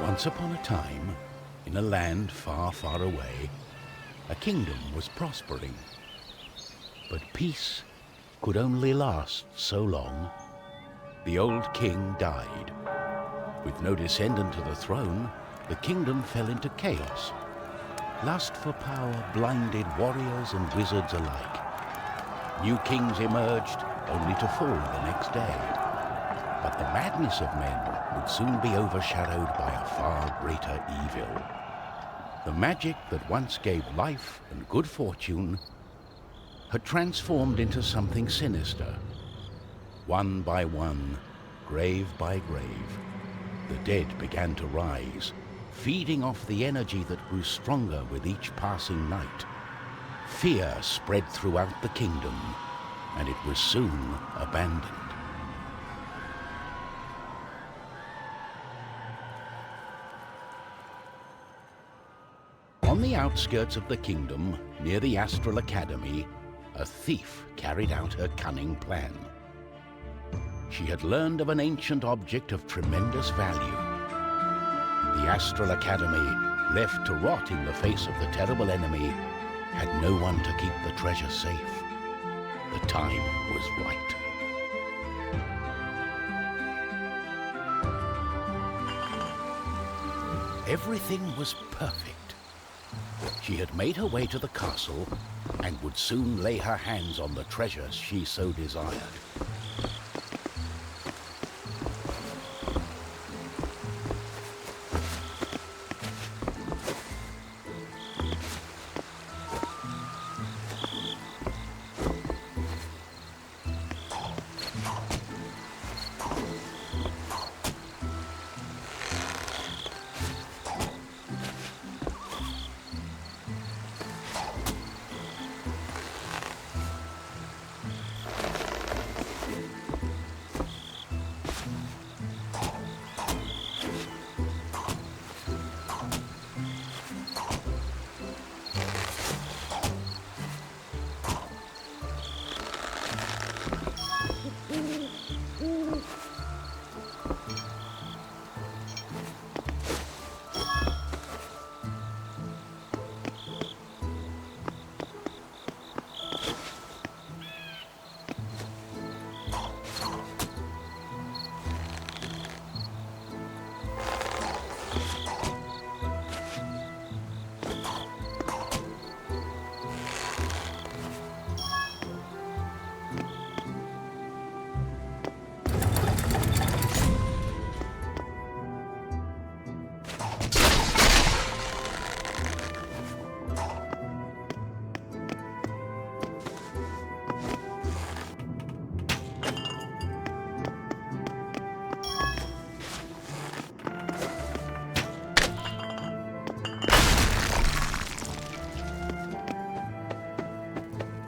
Once upon a time, in a land far, far away, a kingdom was prospering. But peace could only last so long. The old king died. With no descendant to the throne, the kingdom fell into chaos. Lust for power blinded warriors and wizards alike. New kings emerged, only to fall the next day. But the madness of men would soon be overshadowed by a far greater evil. The magic that once gave life and good fortune had transformed into something sinister. One by one, grave by grave, the dead began to rise, feeding off the energy that grew stronger with each passing night. Fear spread throughout the kingdom, and it was soon abandoned. On the outskirts of the kingdom, near the Astral Academy, a thief carried out her cunning plan. She had learned of an ancient object of tremendous value. The Astral Academy, left to rot in the face of the terrible enemy, had no one to keep the treasure safe. The time was right. Everything was perfect. She had made her way to the castle and would soon lay her hands on the treasures she so desired.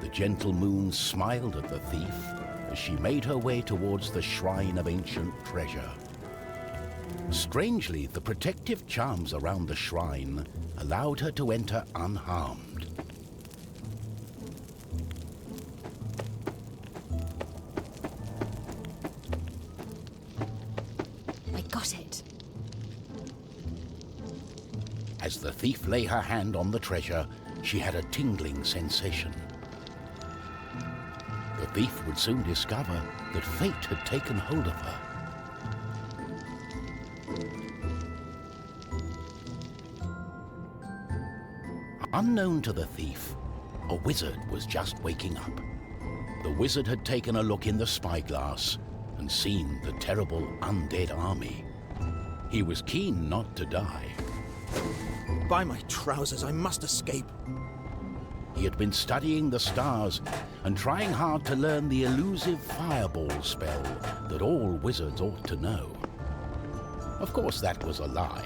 The gentle moon smiled at the thief as she made her way towards the shrine of ancient treasure. Strangely, the protective charms around the shrine allowed her to enter unharmed. I got it. As the thief lay her hand on the treasure, she had a tingling sensation. The thief would soon discover that fate had taken hold of her. Unknown to the thief, a wizard was just waking up. The wizard had taken a look in the spyglass and seen the terrible undead army. He was keen not to die. By my trousers, I must escape. He had been studying the stars and trying hard to learn the elusive fireball spell that all wizards ought to know. Of course, that was a lie.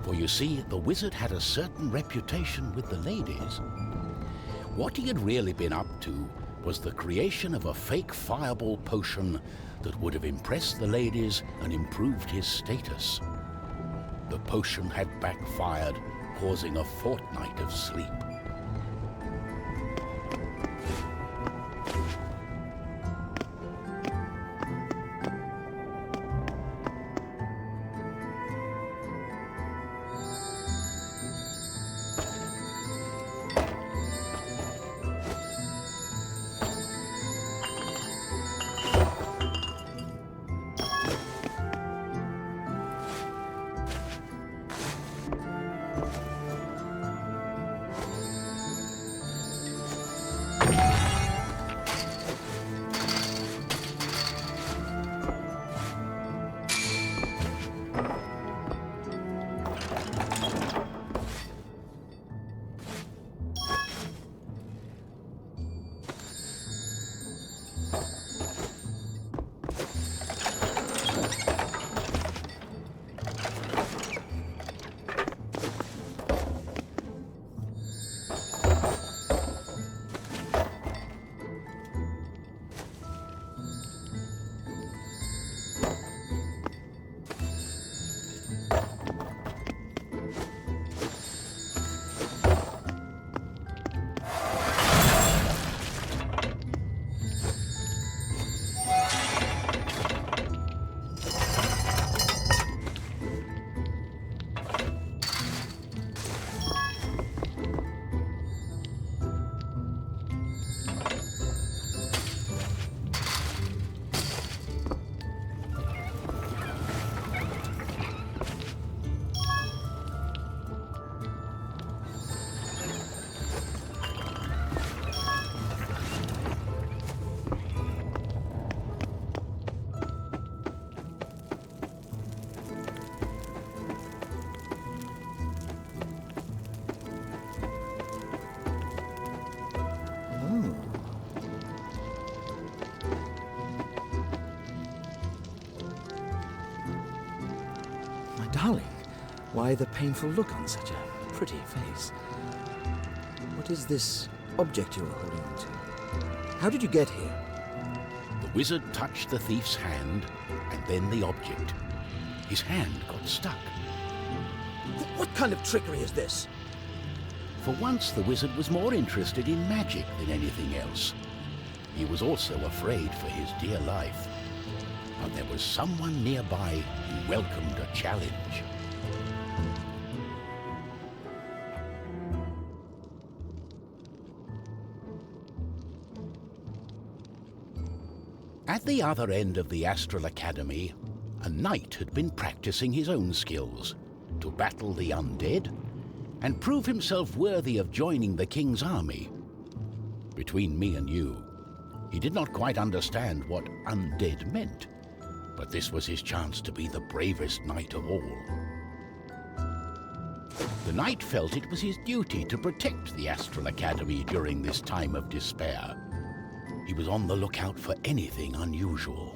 For you see, the wizard had a certain reputation with the ladies. What he had really been up to was the creation of a fake fireball potion that would have impressed the ladies and improved his status. The potion had backfired, causing a fortnight of sleep. Darling, why the painful look on such a pretty face? What is this object you are holding on to? How did you get here? The wizard touched the thief's hand, and then the object. His hand got stuck. What kind of trickery is this? For once, the wizard was more interested in magic than anything else. He was also afraid for his dear life. But there was someone nearby who welcomed a challenge. At the other end of the Astral Academy, a knight had been practicing his own skills to battle the undead and prove himself worthy of joining the king's army. Between me and you, he did not quite understand what undead meant. But this was his chance to be the bravest knight of all. The knight felt it was his duty to protect the Astral Academy during this time of despair. He was on the lookout for anything unusual.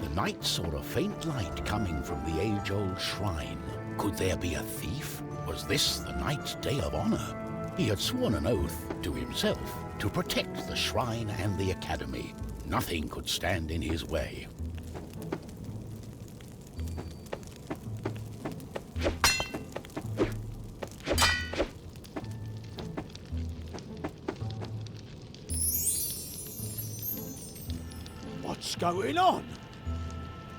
The knight saw a faint light coming from the age-old shrine. Could there be a thief? Was this the knight's day of honor? He had sworn an oath to himself to protect the shrine and the academy. Nothing could stand in his way. What's going on?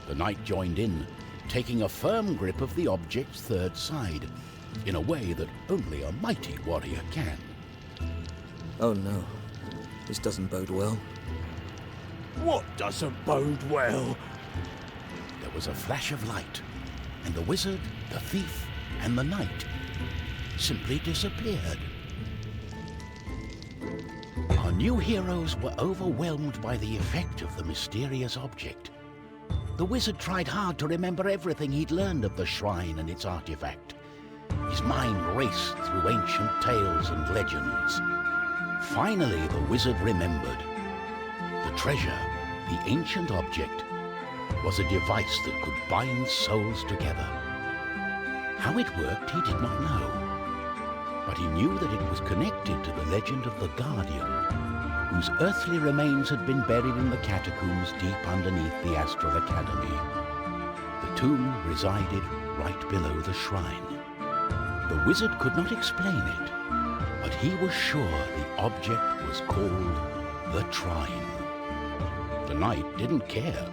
The knight joined in, taking a firm grip of the object's third side, in a way that only a mighty warrior can. Oh no, this doesn't bode well. What doesn't bode well? There was a flash of light, and the wizard, the thief, and the knight simply disappeared. Our new heroes were overwhelmed by the effect of the mysterious object. The wizard tried hard to remember everything he'd learned of the shrine and its artifact. His mind raced through ancient tales and legends. Finally, the wizard remembered. The treasure, the ancient object, was a device that could bind souls together. How it worked, he did not know, but he knew that it was connected to the legend of the Guardian, whose earthly remains had been buried in the catacombs deep underneath the Astral Academy. The tomb resided right below the shrine. The wizard could not explain it, but he was sure the object was called the Trine. The knight didn't care.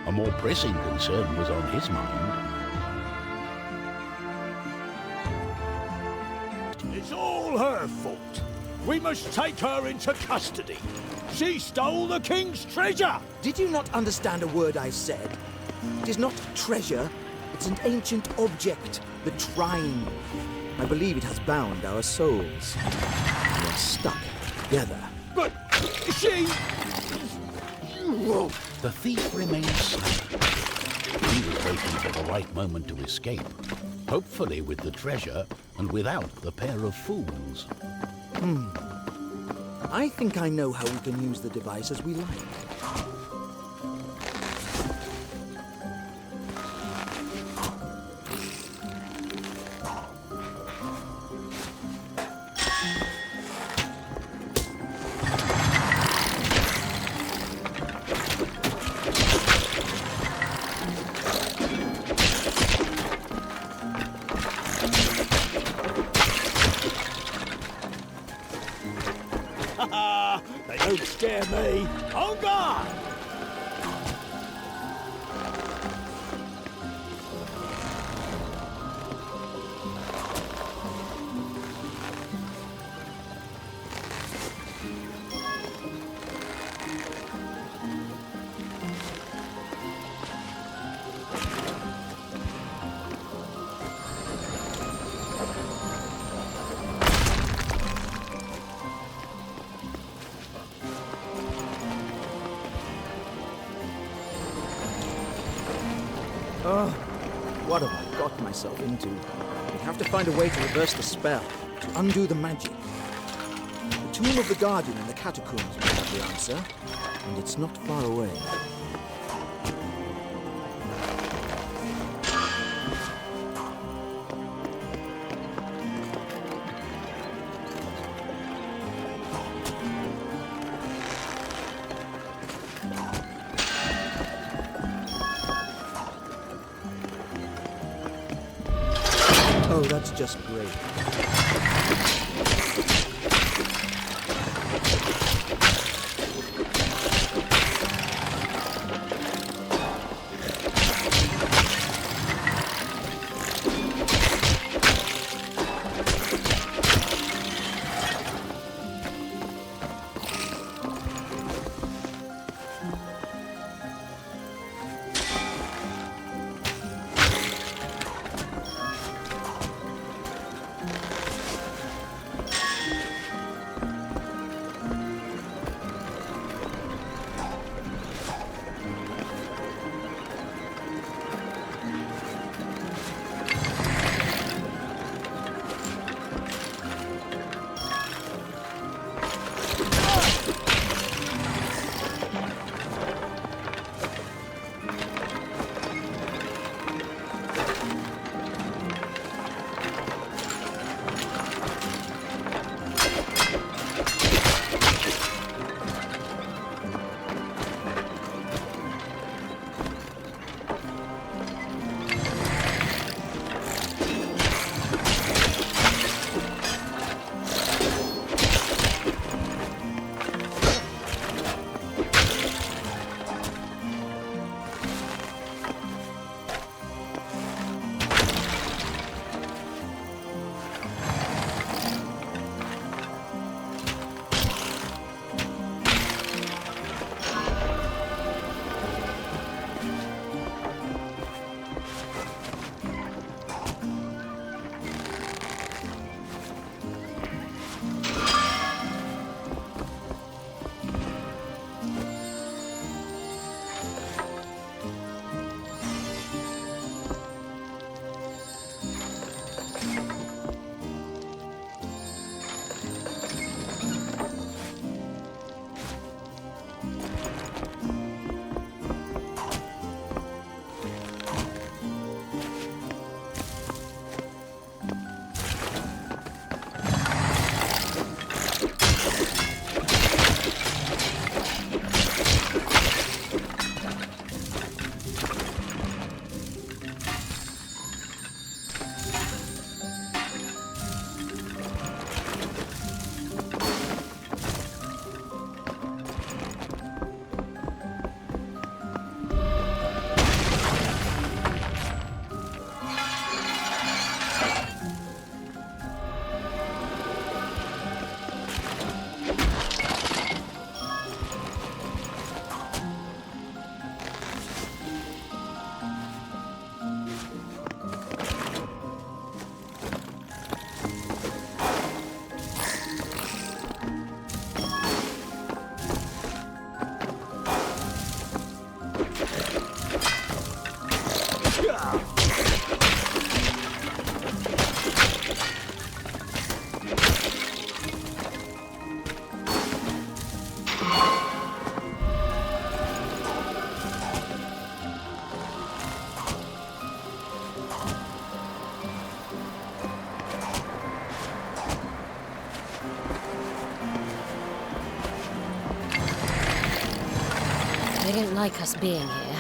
A more pressing concern was on his mind. It's all her fault. We must take her into custody. She stole the king's treasure! Did you not understand a word I said? It is not treasure, it's an ancient object, the Trine. I believe it has bound our souls. We are stuck together. But she... The thief remained silent. He was waiting for the right moment to escape, hopefully with the treasure and without the pair of fools. I think I know how we can use the device as we like. They don't scare me. On guard! Oh, what have I got myself into? We have to find a way to reverse the spell, to undo the magic. The tomb of the Guardian in the Catacombs may have the answer, and it's not far away. Oh, that's just great. They don't like us being here.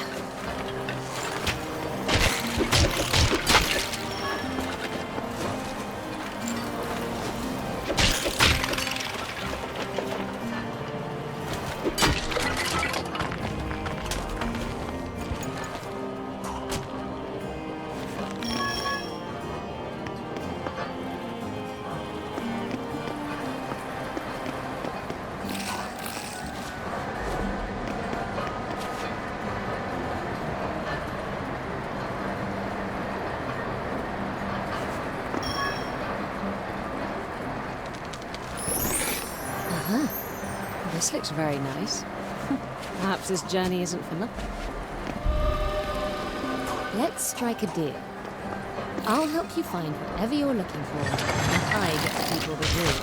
This looks very nice. Perhaps this journey isn't for nothing. Let's strike a deal. I'll help you find whatever you're looking for, and I get the people the jewel.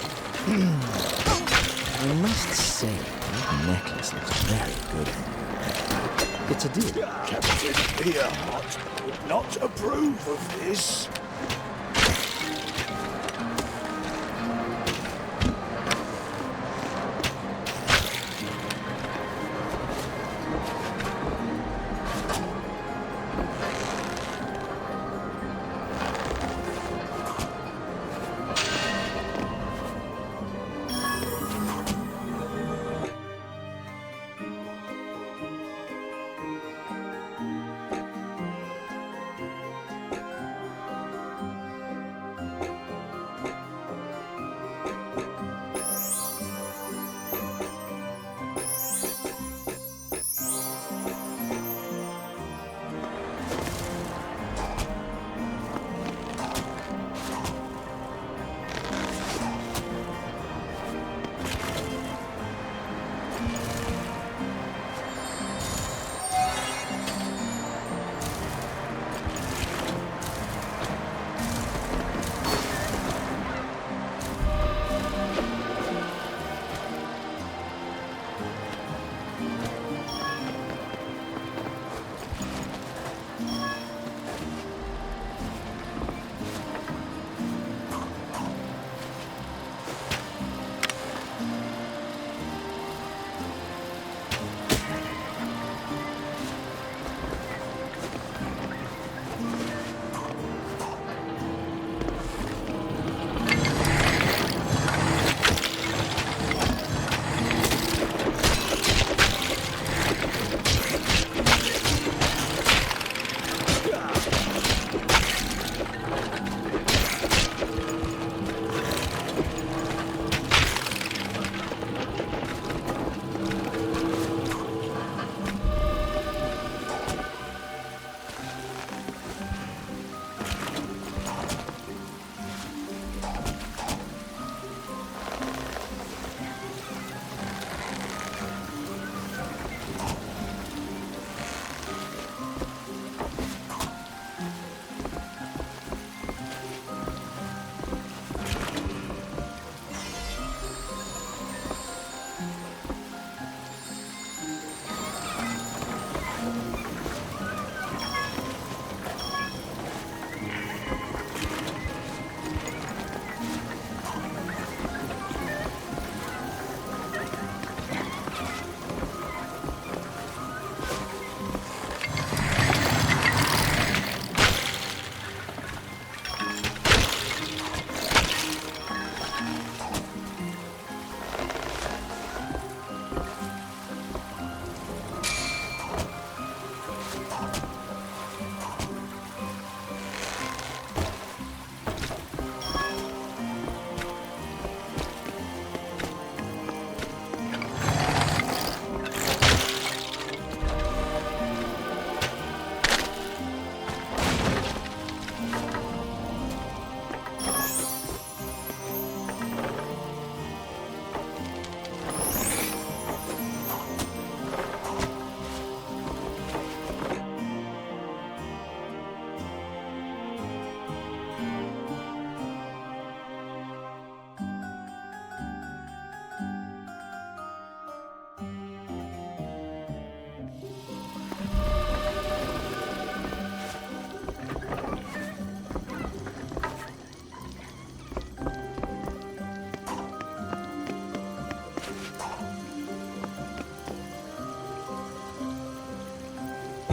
I must say, that necklace looks very good. It's a deal. Captain Earhart would not approve of this.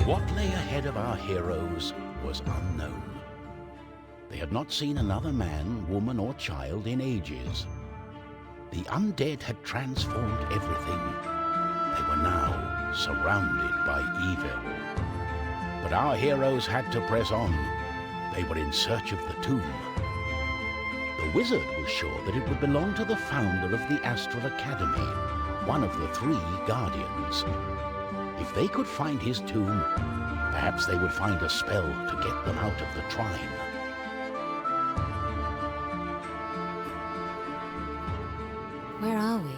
What lay ahead of our heroes was unknown. They had not seen another man, woman, or child in ages. The undead had transformed everything. They were now surrounded by evil. But our heroes had to press on. They were in search of the tomb. The wizard was sure that it would belong to the founder of the Astral Academy, one of the 3 guardians. If they could find his tomb, perhaps they would find a spell to get them out of the Trine. Where are we?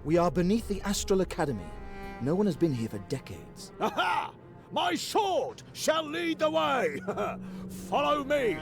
We are beneath the Astral Academy. No one has been here for decades. Aha! My sword shall lead the way! Follow me!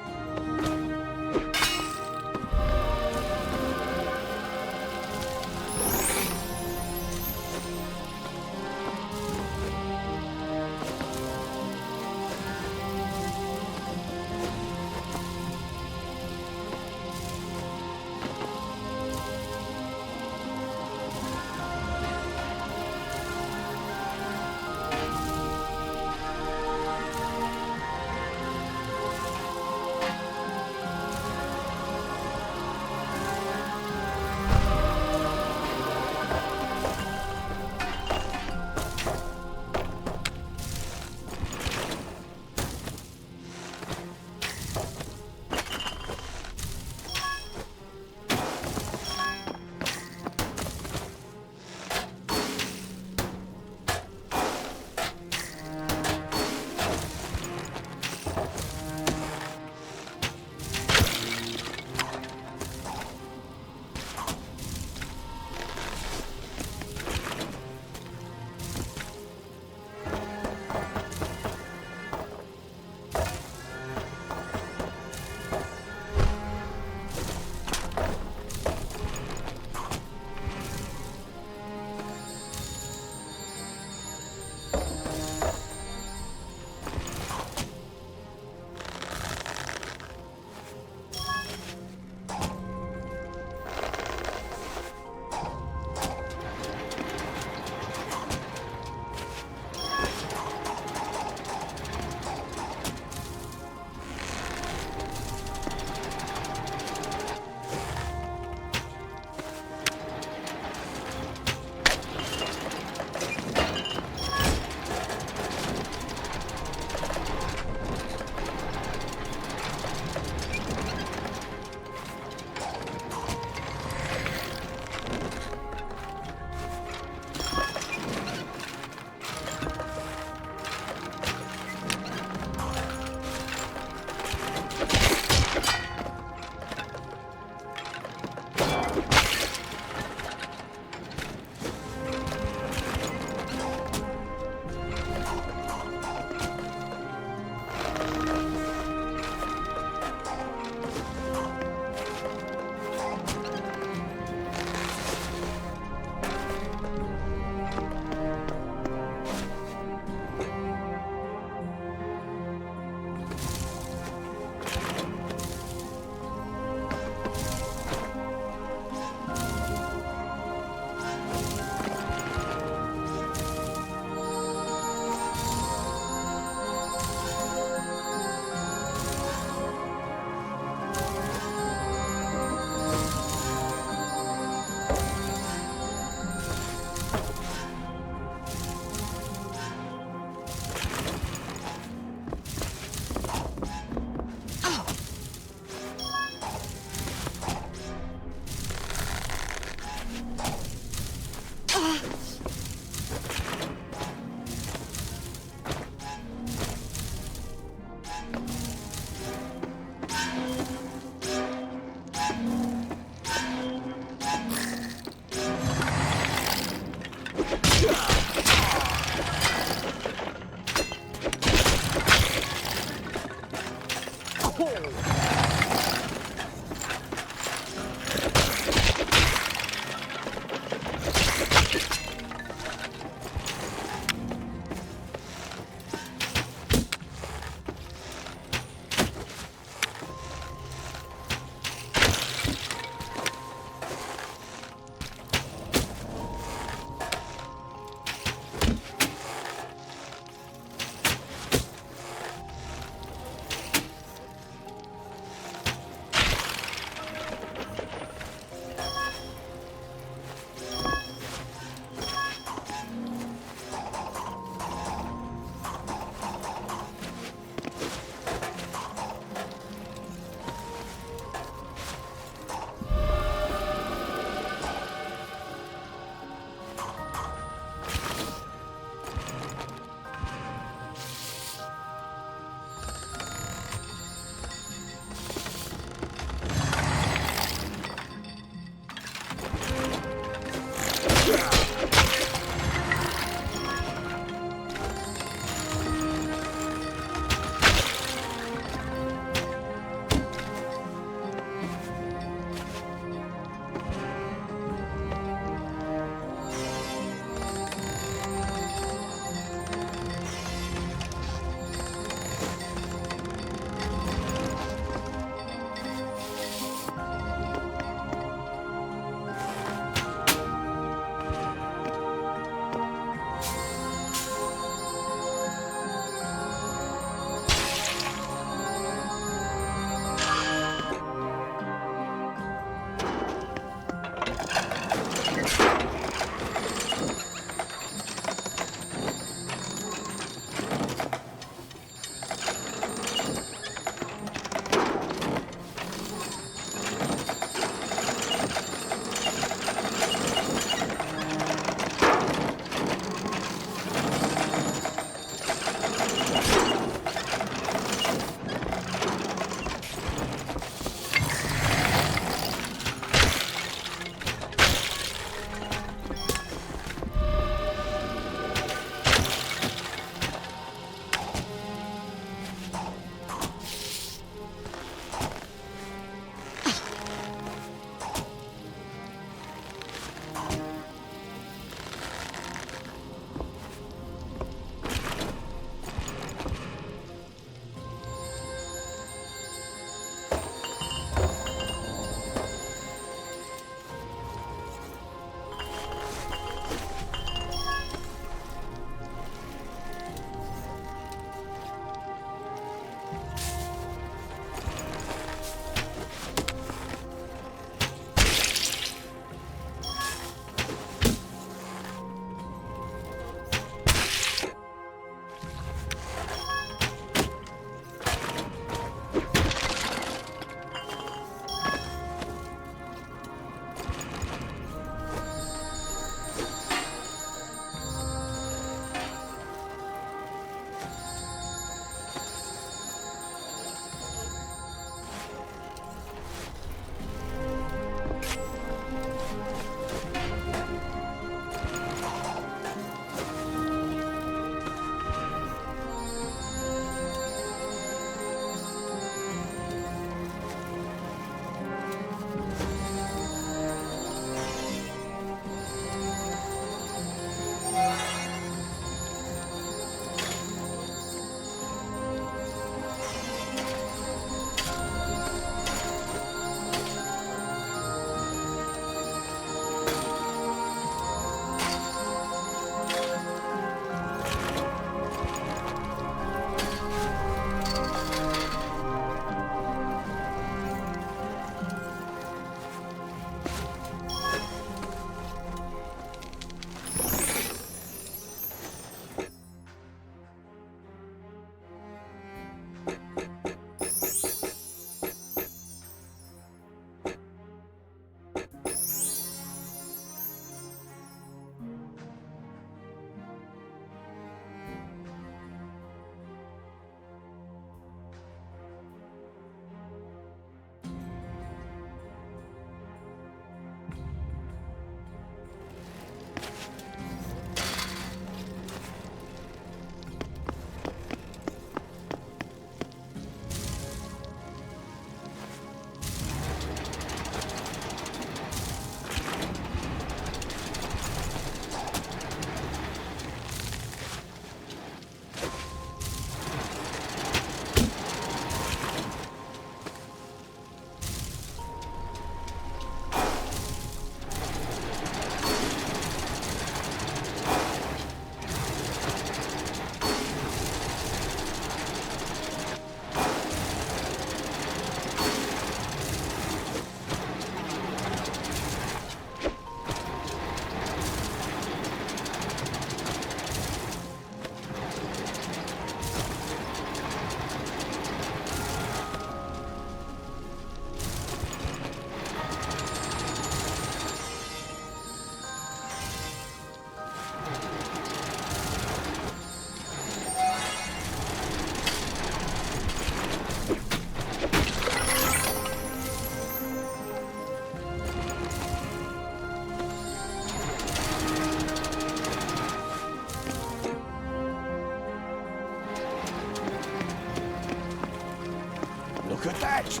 that?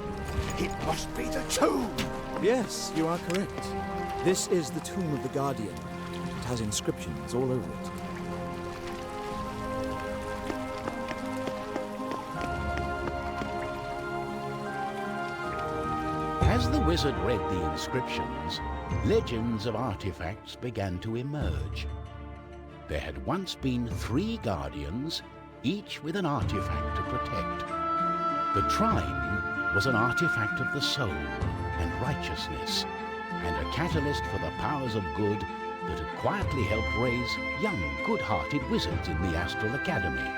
It must be the tomb. Yes, you are correct. This is the Tomb of the Guardian. It has inscriptions all over it. As the wizard read the inscriptions, legends of artifacts began to emerge. There had once been 3 guardians, each with an artifact to protect. The Trine was an artifact of the soul and righteousness, and a catalyst for the powers of good that had quietly helped raise young, good-hearted wizards in the Astral Academy.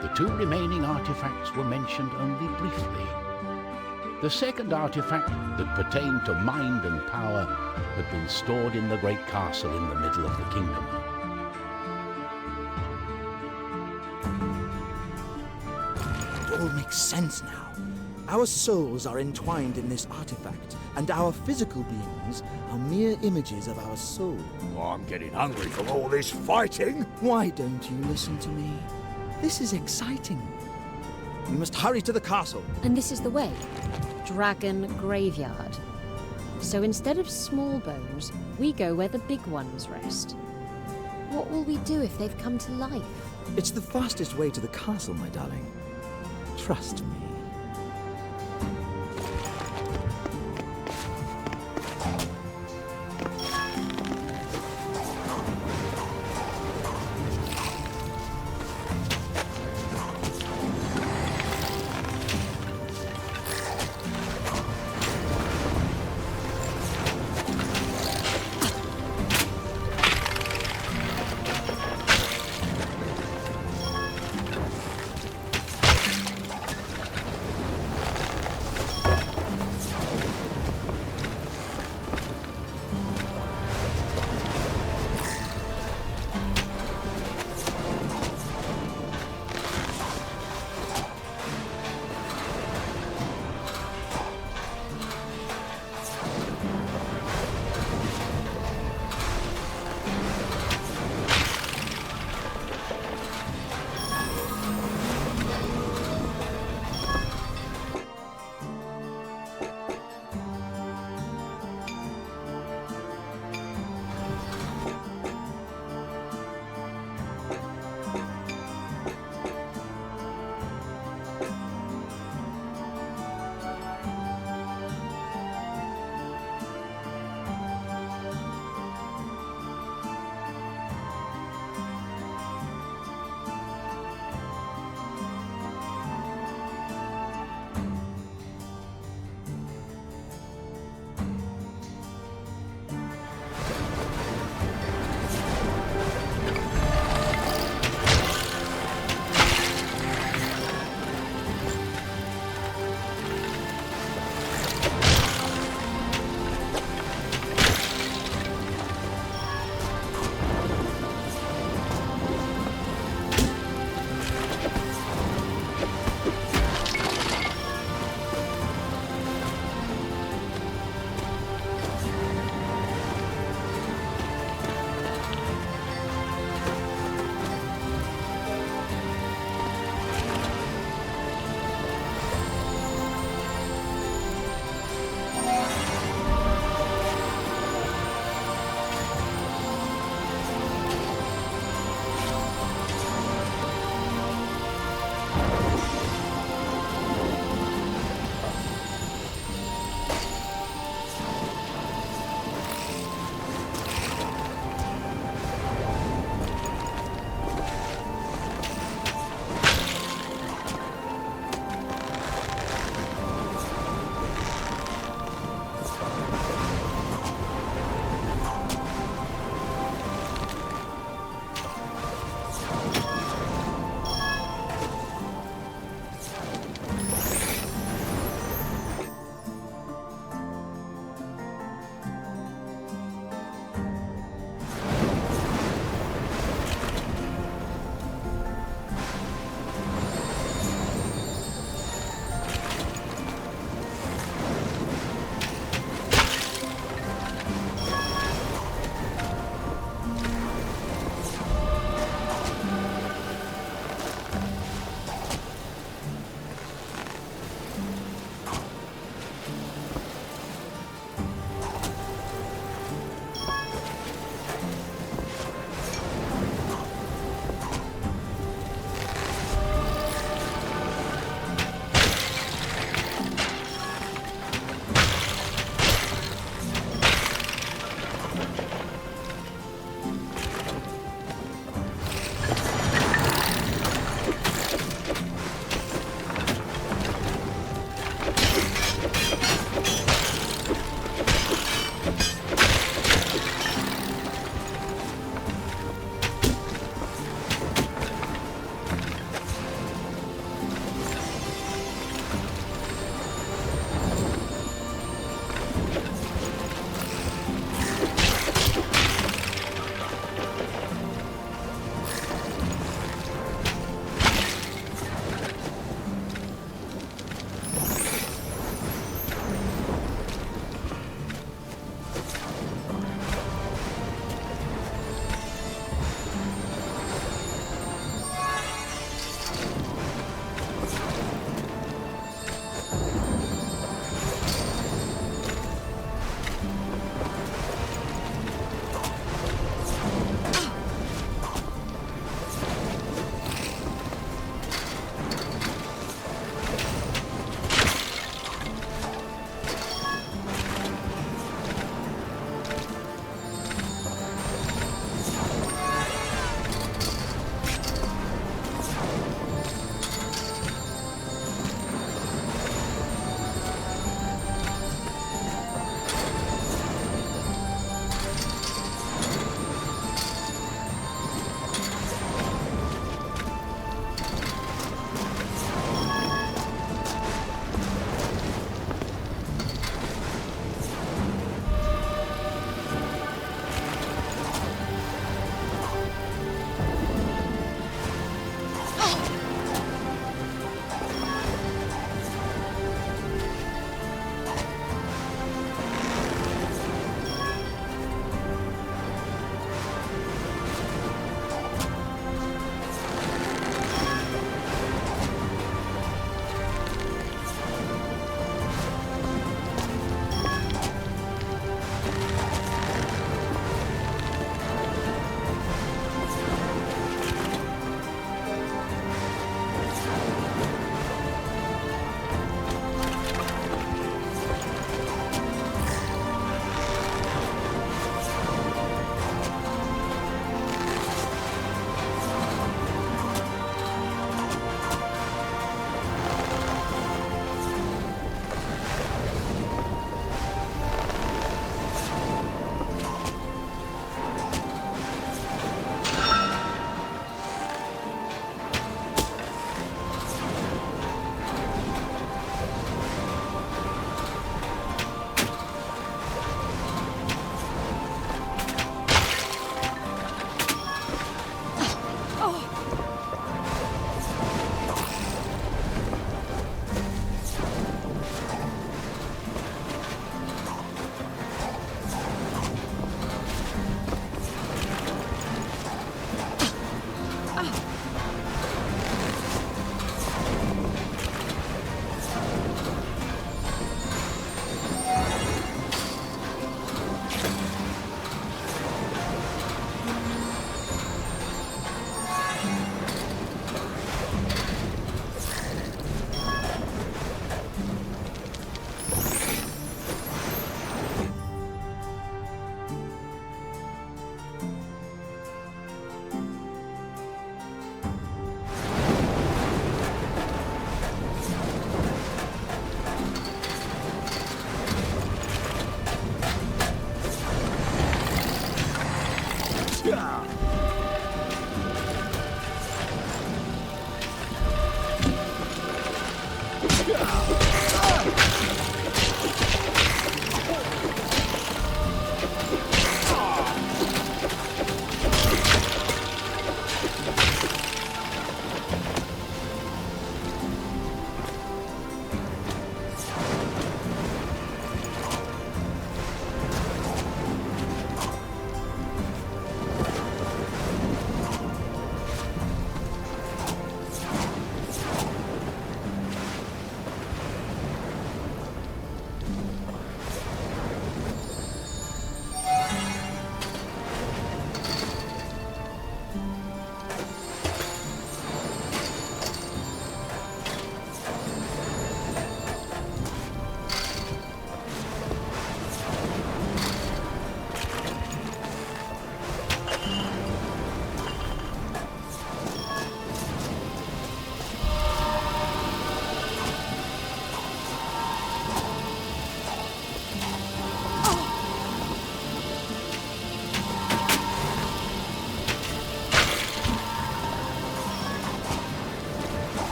The 2 remaining artifacts were mentioned only briefly. The second artifact, that pertained to mind and power, had been stored in the great castle in the middle of the kingdom. It all makes sense now. Our souls are entwined in this artifact, and our physical beings are mere images of our soul. Oh, I'm getting hungry from all this fighting. Why don't you listen to me? This is exciting. We must hurry to the castle. And this is the way. Dragon Graveyard. So instead of small bones, we go where the big ones rest. What will we do if they've come to life? It's the fastest way to the castle, my darling. Trust me.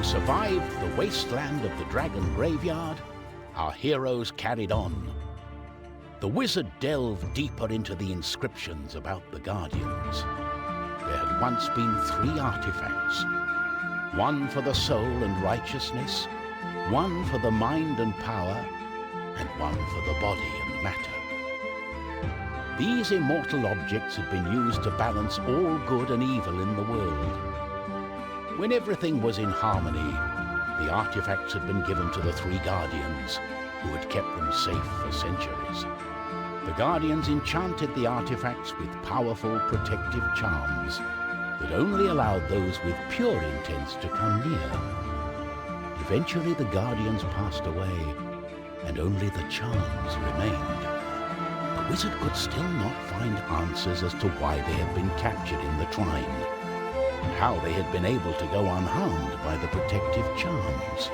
survived the wasteland of the Dragon Graveyard, our heroes carried on. The wizard delved deeper into the inscriptions about the Guardians. There had once been 3 artifacts. One for the soul and righteousness, one for the mind and power, and one for the body and matter. These immortal objects had been used to balance all good and evil in the world. When everything was in harmony, the artifacts had been given to the 3 Guardians, who had kept them safe for centuries. The Guardians enchanted the artifacts with powerful protective charms that only allowed those with pure intents to come near. Eventually the Guardians passed away, and only the charms remained. The wizard could still not find answers as to why they had been captured in the Trine, and how they had been able to go unharmed by the protective charms.